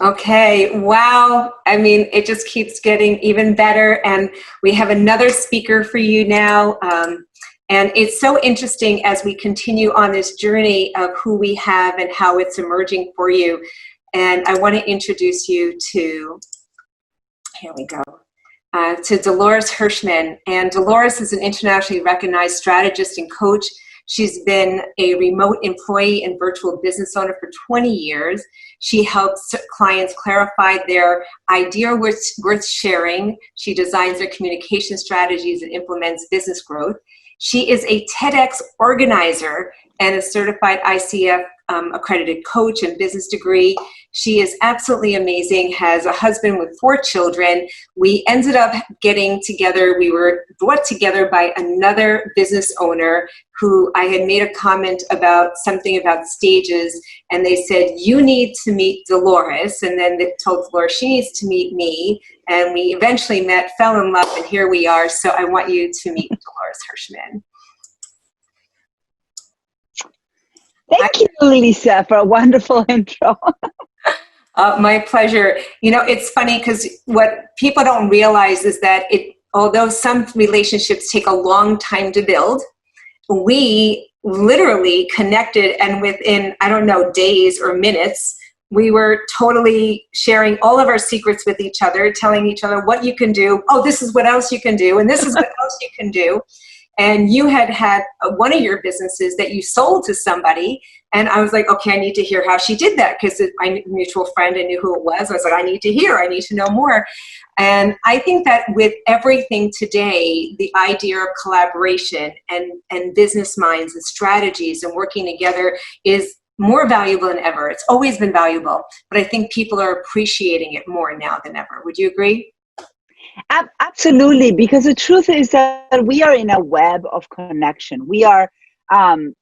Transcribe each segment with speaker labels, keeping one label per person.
Speaker 1: Okay, wow. I mean, it just keeps getting even better. And we have another speaker for you now. And it's so interesting as we continue on this journey of who we have and how it's emerging for you. And I want to introduce you to, here we go, to Dolores Hirshmann. And Dolores is an internationally recognized strategist and coach. She's been a remote employee and virtual business owner for 20 years. She helps clients clarify their idea worth sharing. She designs their communication strategies and implements business growth. She is a TEDx organizer and a certified ICF accredited coach and business degree. She is absolutely amazing, has a husband with 4 children. We ended up getting together. We were brought together by another business owner who I had made a comment about something about stages, and they said, you need to meet Dolores. And then they told Dolores she needs to meet me. And we eventually met, fell in love, and here we are. So I want you to meet Dolores Hirshmann.
Speaker 2: Thank you, Lisa, for a wonderful intro.
Speaker 1: My pleasure. You know, it's funny because what people don't realize is that although some relationships take a long time to build, we literally connected, and within, I don't know, days or minutes, we were totally sharing all of our secrets with each other, telling each other what you can do. Oh, this is what else you can do. And this is what else you can do. And you had one of your businesses that you sold to somebody. And I was like, okay, I need to hear how she did that, because I knew a mutual friend, I knew who it was. I was like, I need to hear, I need to know more. And I think that with everything today, the idea of collaboration and business minds and strategies and working together is more valuable than ever. It's always been valuable, but I think people are appreciating it more now than ever. Would you agree?
Speaker 2: Absolutely, because the truth is that we are in a web of connection. We are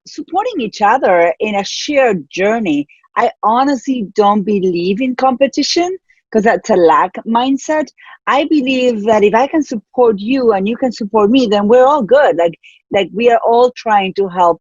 Speaker 2: supporting each other in a shared journey. I honestly don't believe in competition, because that's a lack mindset. I believe that if I can support you and you can support me, then we're all good. Like we are all trying to help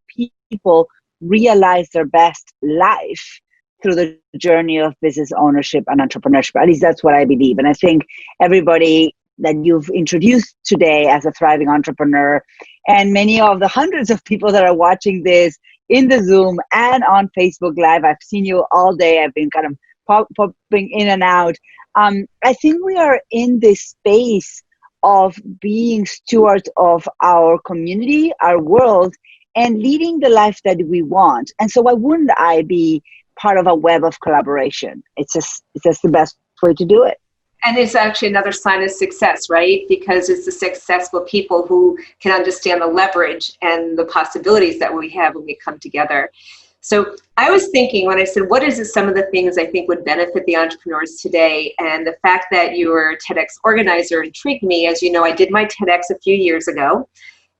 Speaker 2: people realize their best life through the journey of business ownership and entrepreneurship. At least that's what I believe. And I think everybody that you've introduced today as a thriving entrepreneur, and many of the hundreds of people that are watching this in the Zoom and on Facebook Live, I've seen you all day. I've been kind of popping in and out. I think we are in this space of being stewards of our community, our world, and leading the life that we want. And so why wouldn't I be part of a web of collaboration? It's just the best way to do it.
Speaker 1: And it's actually another sign of success, right? Because it's the successful people who can understand the leverage and the possibilities that we have when we come together. So I was thinking when I said, what is some of the things I think would benefit the entrepreneurs today? And the fact that you were a TEDx organizer intrigued me. As you know, I did my TEDx a few years ago,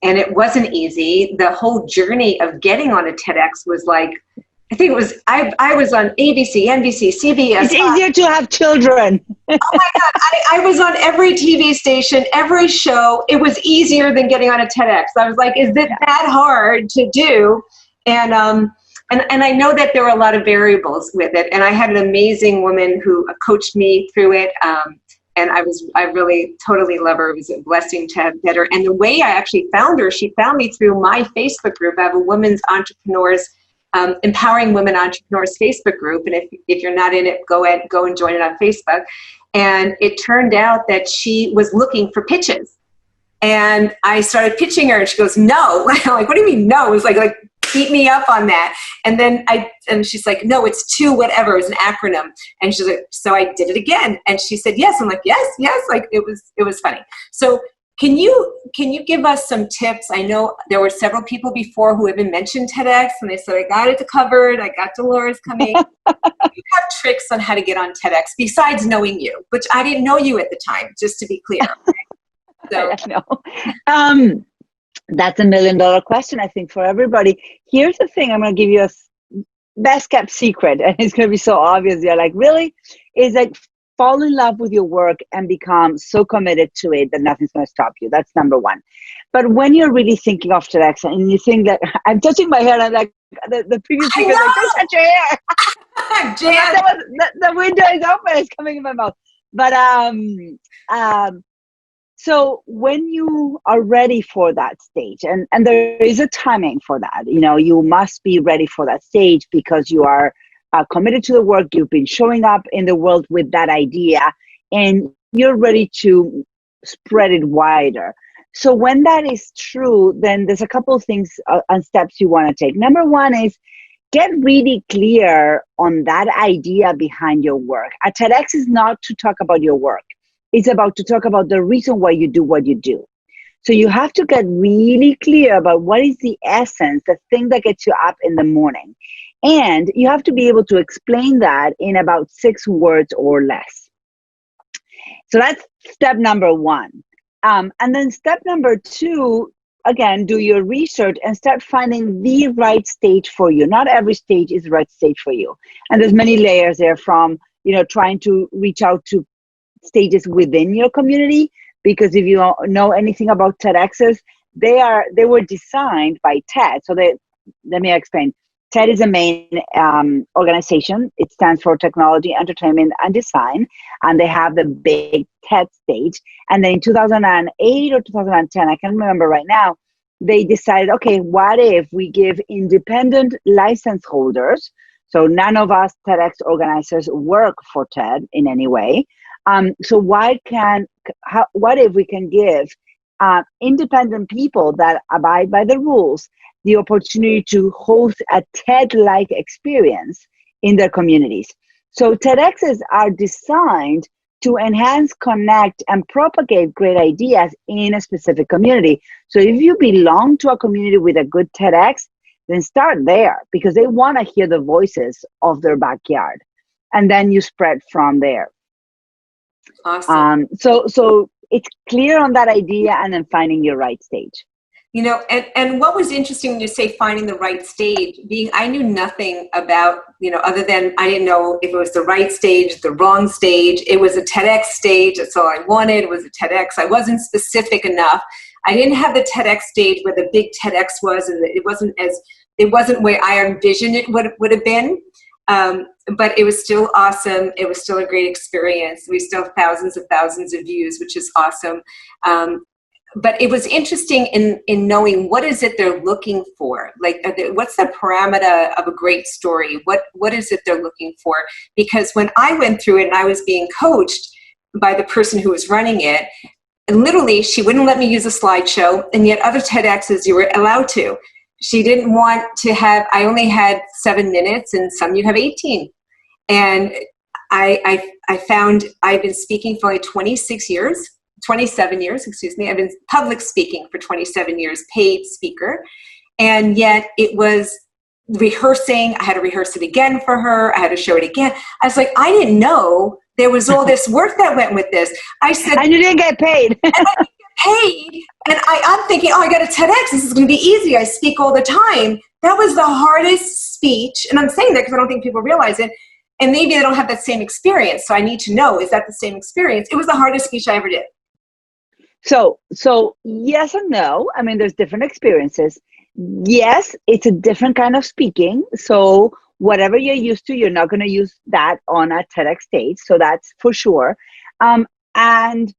Speaker 1: and it wasn't easy. The whole journey of getting on a TEDx was like, I think it was, I was on ABC, NBC, CBS.
Speaker 2: It's easier to have children.
Speaker 1: Oh my God, I was on every TV station, every show. It was easier than getting on a TEDx. I was like, is it that hard to do? And I know that there were a lot of variables with it. And I had an amazing woman who coached me through it. And I really totally love her. It was a blessing to have met her. And the way I actually found her, she found me through my Facebook group. I have a women's entrepreneurs, Empowering Women Entrepreneurs Facebook group. And if you're not in it, go and join it on Facebook. And it turned out that she was looking for pitches. And I started pitching her and she goes, no. I'm like, what do you mean no? It was like beat me up on that. And then she's like, no, it's 2 whatever. It was an acronym. And she's like, so I did it again. And she said, yes. I'm like, yes. Like it was funny. So can you give us some tips? I know there were several people before who even mentioned TEDx, and they said, I got it covered. I got Dolores coming. You have tricks on how to get on TEDx besides knowing you, which I didn't know you at the time, just to be clear. So.
Speaker 2: No. That's $1 million question, I think, for everybody. Here's the thing. I'm going to give you a best kept secret, and it's going to be so obvious. You're like, really? Is that fall in love with your work and become so committed to it that nothing's going to stop you. That's number one. But when you're really thinking of TEDx and you think that I'm touching my hair, I'm like, the previous speaker, like, don't touch your hair.
Speaker 1: Jan.
Speaker 2: The window is open, it's coming in my mouth. But so when you are ready for that stage, and there is a timing for that, you know, you must be ready for that stage because you are committed to the work, you've been showing up in the world with that idea, and you're ready to spread it wider. So when that is true, then there's a couple of things and steps you want to take. Number one is get really clear on that idea behind your work. A TEDx is not to talk about your work. It's about to talk about the reason why you do what you do. So you have to get really clear about what is the essence, the thing that gets you up in the morning. And you have to be able to explain that in about 6 words or less. So that's step number one. And then step number 2, again, do your research and start finding the right stage for you. Not every stage is the right stage for you. And there's many layers there from, you know, trying to reach out to stages within your community, because if you don't know anything about TEDx's, they were designed by TED. So let me explain. TED is a main organization. It stands for Technology, Entertainment, and Design, and they have the big TED stage. And then in 2008 or 2010, I can't remember right now, they decided, okay, what if we give independent license holders, so none of us TEDx organizers work for TED in any way. So what if we can give independent people that abide by the rules the opportunity to host a TED-like experience in their communities? So TEDx's are designed to enhance, connect, and propagate great ideas in a specific community. So if you belong to a community with a good TEDx, then start there, because they want to hear the voices of their backyard. And then you spread from there.
Speaker 1: Awesome.
Speaker 2: So it's clear on that idea and then finding your right stage.
Speaker 1: You know, and what was interesting when you say finding the right stage, I knew nothing about, you know, other than I didn't know if it was the right stage, the wrong stage. It was a TEDx stage. That's all I wanted. It was a TEDx. I wasn't specific enough. I didn't have the TEDx stage where the big TEDx was, and it wasn't where I envisioned it would have been. But it was still awesome. It was still a great experience. We still have thousands of views, which is awesome. But it was interesting in knowing what is it they're looking for. Like, what's the parameter of a great story? What is it they're looking for? Because when I went through it and I was being coached by the person who was running it, and literally she wouldn't let me use a slideshow, and yet other TEDx's you were allowed to. She didn't want to have, I only had 7 minutes, and some you have 18. And I found I've been speaking for like 27 years, excuse me. I've been public speaking for 27 years, paid speaker. And yet it was rehearsing. I had to rehearse it again for her. I had to show it again. I was like, I didn't know there was all this work that went with this. I said,
Speaker 2: and you didn't get paid.
Speaker 1: And I didn't get paid. And I'm thinking, oh, I got a TEDx. This is going to be easy. I speak all the time. That was the hardest speech. And I'm saying that because I don't think people realize it. And maybe they don't have that same experience. So I need to know, is that the same experience? It was the hardest speech I ever did.
Speaker 2: So yes and no. I mean, there's different experiences. Yes, it's a different kind of speaking. So whatever you're used to, you're not going to use that on a TEDx stage. So that's for sure. And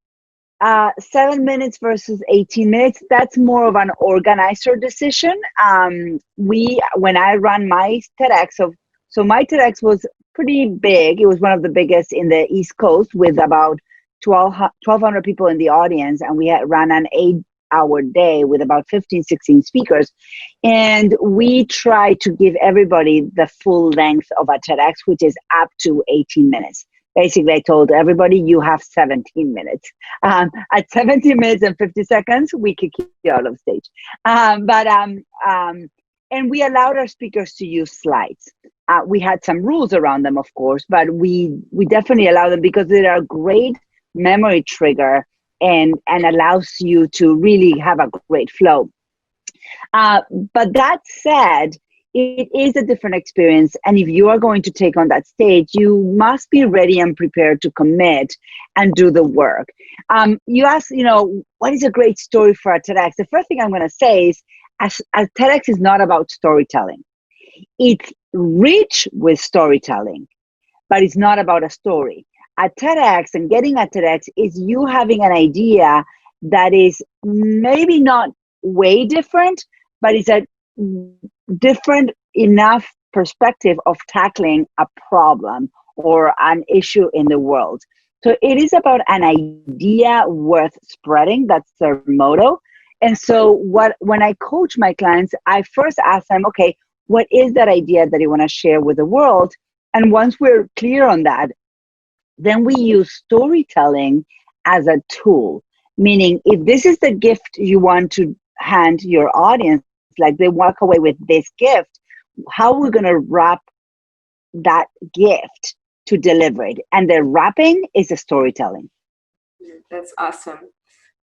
Speaker 2: 7 minutes versus 18 minutes, that's more of an organizer decision. When I ran my TEDx, so my TEDx was pretty big. It was one of the biggest in the East Coast with about 1,200 people in the audience, and we had ran an 8-hour day with about 15, 16 speakers. And we try to give everybody the full length of a TEDx, which is up to 18 minutes. Basically, I told everybody, you have 17 minutes. At 17 minutes and 50 seconds, we could kick you out of stage. And we allowed our speakers to use slides. We had some rules around them, of course, but we definitely allow them because they are a great memory trigger and allows you to really have a great flow. But that said, it is a different experience. And if you are going to take on that stage, you must be ready and prepared to commit and do the work. You asked, what is a great story for a TEDx? The first thing I'm going to say is, as TEDx is not about storytelling. It's rich with storytelling, but it's not about a story. At TEDx and getting a TEDx is you having an idea that is maybe not way different, but it's a different enough perspective of tackling a problem or an issue in the world. So it is about an idea worth spreading. That's their motto. And so when I coach my clients, I first ask them, okay, what is that idea that you want to share with the world? And once we're clear on that, then we use storytelling as a tool. Meaning, if this is the gift you want to hand your audience, like they walk away with this gift, how are we going to wrap that gift to deliver it? And the wrapping is the storytelling.
Speaker 1: That's awesome.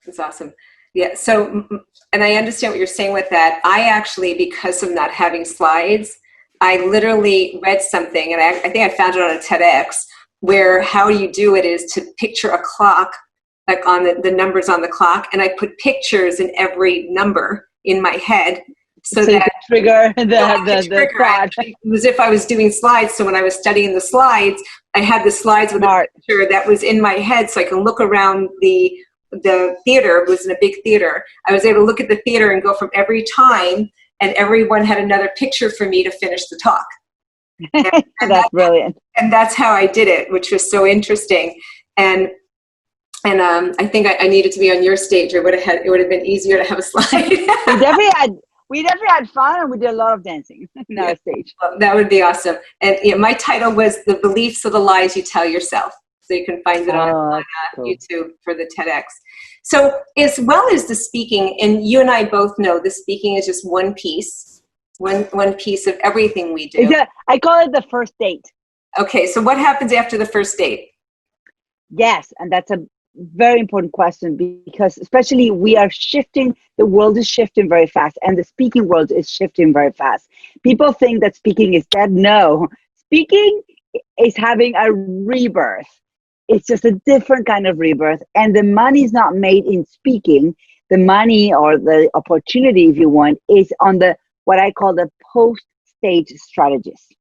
Speaker 1: That's awesome. Yeah. So, and I understand what you're saying with that. I actually, because of not having slides, I literally read something, and I think I found it on a TEDx, where how you do it is to picture a clock, like on the numbers on the clock, and I put pictures in every number in my head, so that
Speaker 2: you could trigger the thought.
Speaker 1: It was as if I was doing slides. So when I was studying the slides, I had the slides with a picture that was in my head, so I can look around the theater. It was in a big theater. I was able to look at the theater and go from every time, and everyone had another picture for me to finish the talk. And
Speaker 2: that's brilliant.
Speaker 1: And that's how I did it, which was so interesting. And I think I needed to be on your stage. It would have been easier to have a slide.
Speaker 2: we definitely had fun, and we did a lot of dancing on our stage.
Speaker 1: Well, that would be awesome. And my title was The Beliefs of the Lies You Tell Yourself. So you can find it on cool. YouTube for the TEDx. So as well as the speaking, and you and I both know the speaking is just one piece, one piece of everything we do.
Speaker 2: I call it the first date.
Speaker 1: Okay, so what happens after the first date?
Speaker 2: Yes, and that's a very important question, because especially the world is shifting very fast, and the speaking world is shifting very fast. People think that speaking is dead. No, speaking is having a rebirth. It's just a different kind of rebirth, and the money is not made in speaking. The money, or the opportunity, if you want, is on what I call the post-stage strategist.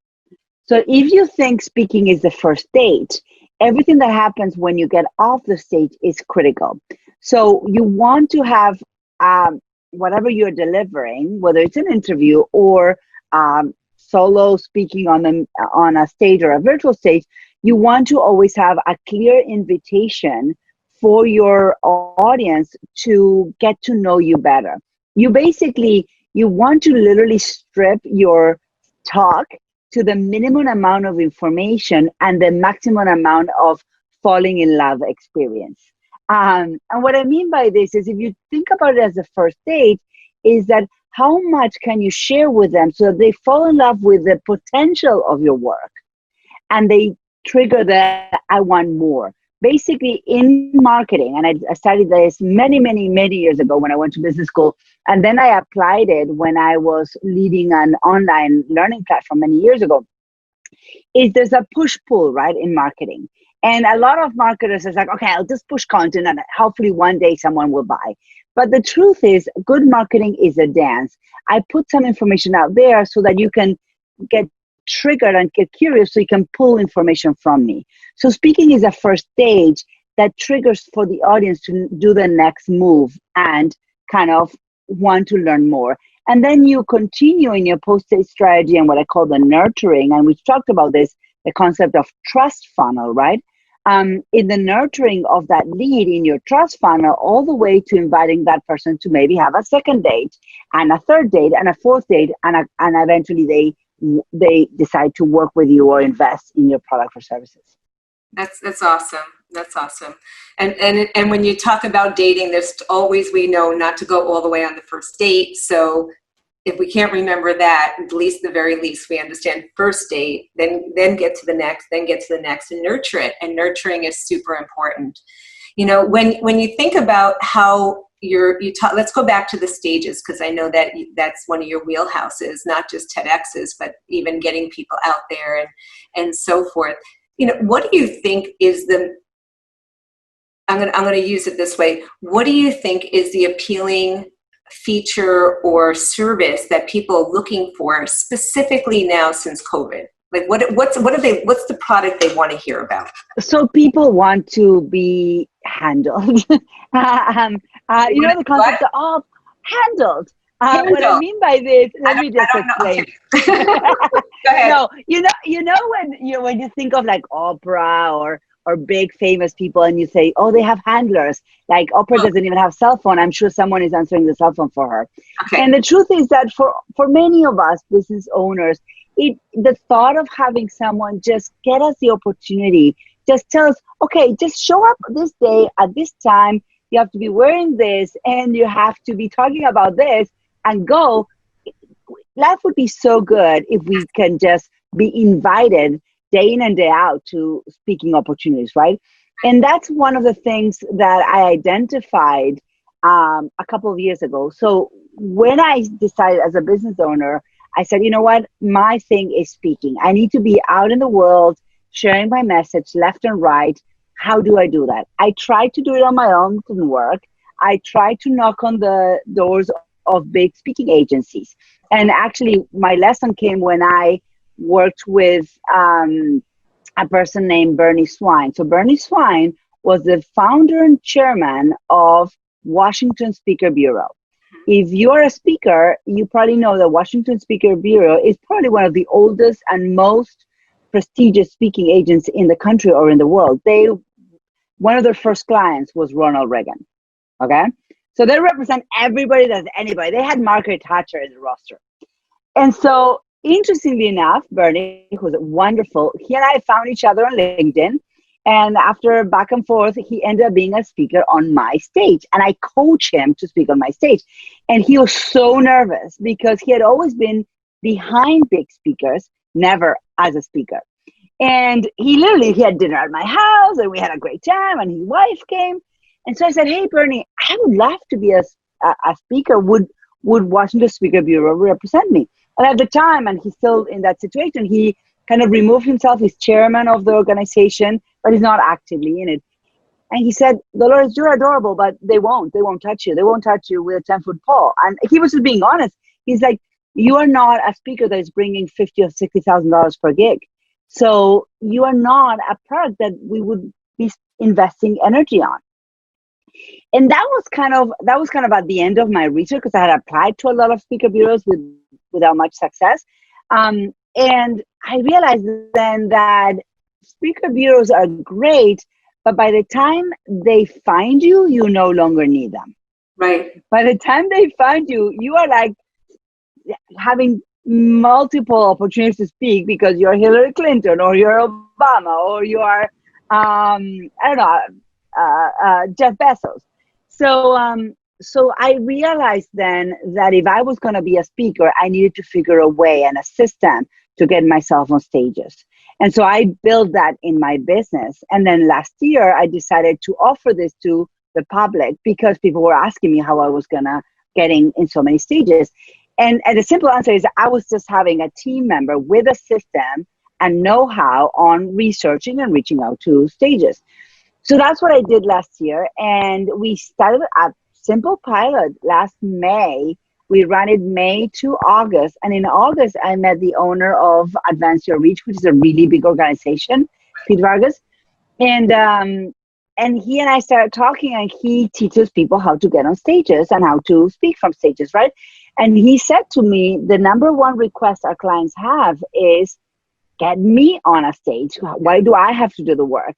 Speaker 2: So if you think speaking is the first date, everything that happens when you get off the stage is critical. So you want to have whatever you're delivering, whether it's an interview or solo speaking on a stage or a virtual stage, you want to always have a clear invitation for your audience to get to know you better. You want to literally strip your talk to the minimum amount of information and the maximum amount of falling in love experience. And what I mean by this is, if you think about it as a first date, is that how much can you share with them so that they fall in love with the potential of your work, and they trigger the I want more. Basically, in marketing, and I studied this many, many, many years ago when I went to business school, and then I applied it when I was leading an online learning platform many years ago, is there's a push-pull, right, in marketing. And a lot of marketers are like, okay, I'll just push content and hopefully one day someone will buy. But the truth is, good marketing is a dance. I put some information out there so that you can get triggered and get curious, so you can pull information from me. So speaking is a first stage that triggers for the audience to do the next move and kind of want to learn more. And then you continue in your post-stage strategy and what I call the nurturing. And we've talked about this, the concept of trust funnel, right? In the nurturing of that lead in your trust funnel, all the way to inviting that person to maybe have a second date and a third date and a fourth date, and eventually they decide to work with you or invest in your product or services.
Speaker 1: That's awesome. That's awesome. And when you talk about dating, there's always, we know not to go all the way on the first date. So if we can't remember that, at least the very least, we understand first date, then get to the next, then get to the next, and nurture it. And nurturing is super important. You know, when you think about how let's go back to the stages, because I know that that's one of your wheelhouses, not just TEDx's, but even getting people out there and so forth. What do you think is I'm going to use it this way. What do you think is the appealing feature or service that people are looking for specifically now since COVID? Like what's the product they want to hear about?
Speaker 2: So people want to be handled. The concept of handled. What I mean by this, let me just explain.
Speaker 1: Go ahead.
Speaker 2: No, when you think of like Oprah or big famous people, and you say, oh, they have handlers. Like Oprah doesn't even have a cell phone. I'm sure someone is answering the cell phone for her.
Speaker 1: Okay.
Speaker 2: And the truth is that for many of us business owners, the thought of having someone just get us the opportunity, just tell us, okay, just show up this day at this time. You have to be wearing this, and you have to be talking about this, and go. Life would be so good if we can just be invited day in and day out to speaking opportunities, right? And that's one of the things that I identified a couple of years ago. So when I decided as a business owner, I said, you know what, my thing is speaking. I need to be out in the world, sharing my message left and right. How do I do that? I tried to do it on my own, it didn't work. I tried to knock on the doors of big speaking agencies. And actually, my lesson came when I worked with a person named Bernie Swine. So Bernie Swine was the founder and chairman of Washington Speaker Bureau. If you're a speaker, you probably know that Washington Speaker Bureau is probably one of the oldest and most prestigious speaking agents in the country or in the world. One of their first clients was Ronald Reagan. Okay? So they represent everybody that's anybody. They had Margaret Thatcher in the roster. And so, interestingly enough, Bernie, who's wonderful, he and I found each other on LinkedIn. And after back and forth, he ended up being a speaker on my stage. And I coached him to speak on my stage. And he was so nervous because he had always been behind big speakers, never as a speaker. And he had dinner at my house, and we had a great time, and his wife came. And so I said, hey, Bernie, I would love to be a speaker. Would Washington Speaker Bureau represent me? And at the time, and he's still in that situation, he kind of removed himself. He's chairman of the organization, but he's not actively in it. And he said, Dolores, you're adorable, but they won't touch you. They won't touch you with a 10-foot pole. And he was just being honest. He's like, you are not a speaker that is bringing $50,000 or $60,000 per gig. So you are not a product that we would be investing energy on. And that was kind of at the end of my research, because I had applied to a lot of speaker bureaus without much success. And I realized then that speaker bureaus are great, but by the time they find you, you no longer need them.
Speaker 1: Right.
Speaker 2: By the time they find you, you are like having multiple opportunities to speak because you're Hillary Clinton or you're Obama or you are, Jeff Bezos. So I realized then that if I was going to be a speaker, I needed to figure a way and a system to get myself on stages. And so I built that in my business. And then last year, I decided to offer this to the public because people were asking me how I was going to get in so many stages. And the simple answer is I was just having a team member with a system and know-how on researching and reaching out to stages. So that's what I did last year. And we started a simple pilot last May. We ran it May to August. And in August, I met the owner of Advance Your Reach, which is a really big organization, Pete Vargas. And he and I started talking, and he teaches people how to get on stages and how to speak from stages, right? And he said to me, the number one request our clients have is, get me on a stage. Why do I have to do the work?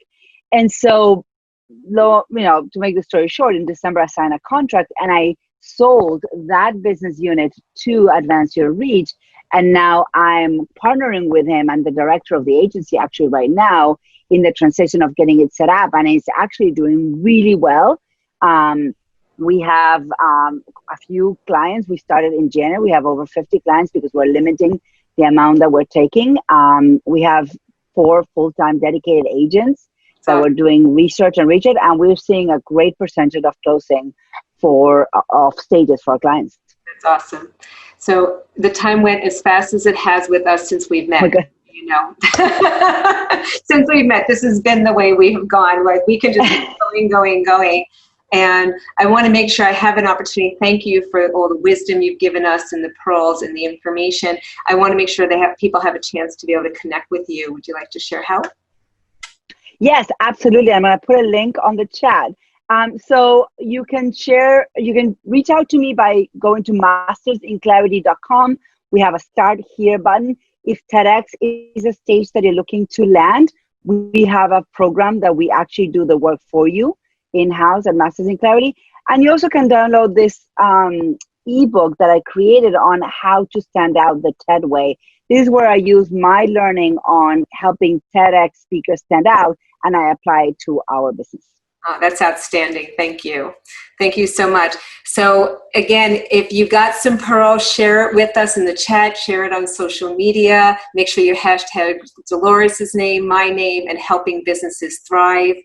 Speaker 2: And so, to make the story short, in December, I signed a contract and I sold that business unit to Advance Your Reach. And now I'm partnering with him. I'm the director of the agency actually right now in the transition of getting it set up. And it's actually doing really well. We have a few clients. We started in January. We have over 50 clients because we're limiting the amount that we're taking. We have 4 full-time dedicated agents that we're doing research and reach it, and we're seeing a great percentage of closing of stages for our clients.
Speaker 1: That's awesome. So the time went as fast as it has with us since we've met.
Speaker 2: Okay.
Speaker 1: You know, since we've met, this has been the way we have gone. Like we can just keep going. And I want to make sure I have an opportunity. Thank you for all the wisdom you've given us and the pearls and the information. I want to make sure people have a chance to be able to connect with you. Would you like to share how?
Speaker 2: Yes, absolutely. I'm going to put a link on the chat. So you can reach out to me by going to mastersinclarity.com. We have a start here button. If TEDx is a stage that you're looking to land, we have a program that we actually do the work for you in-house at Masters in Clarity. And you also can download this ebook that I created on how to stand out the TED way. This is where I use my learning on helping TEDx speakers stand out, and I apply it to our business.
Speaker 1: Oh, that's outstanding. Thank you. Thank you so much. So again, if you got some pearls, share it with us in the chat, share it on social media. Make sure you hashtag Dolores' name, my name, and helping businesses thrive.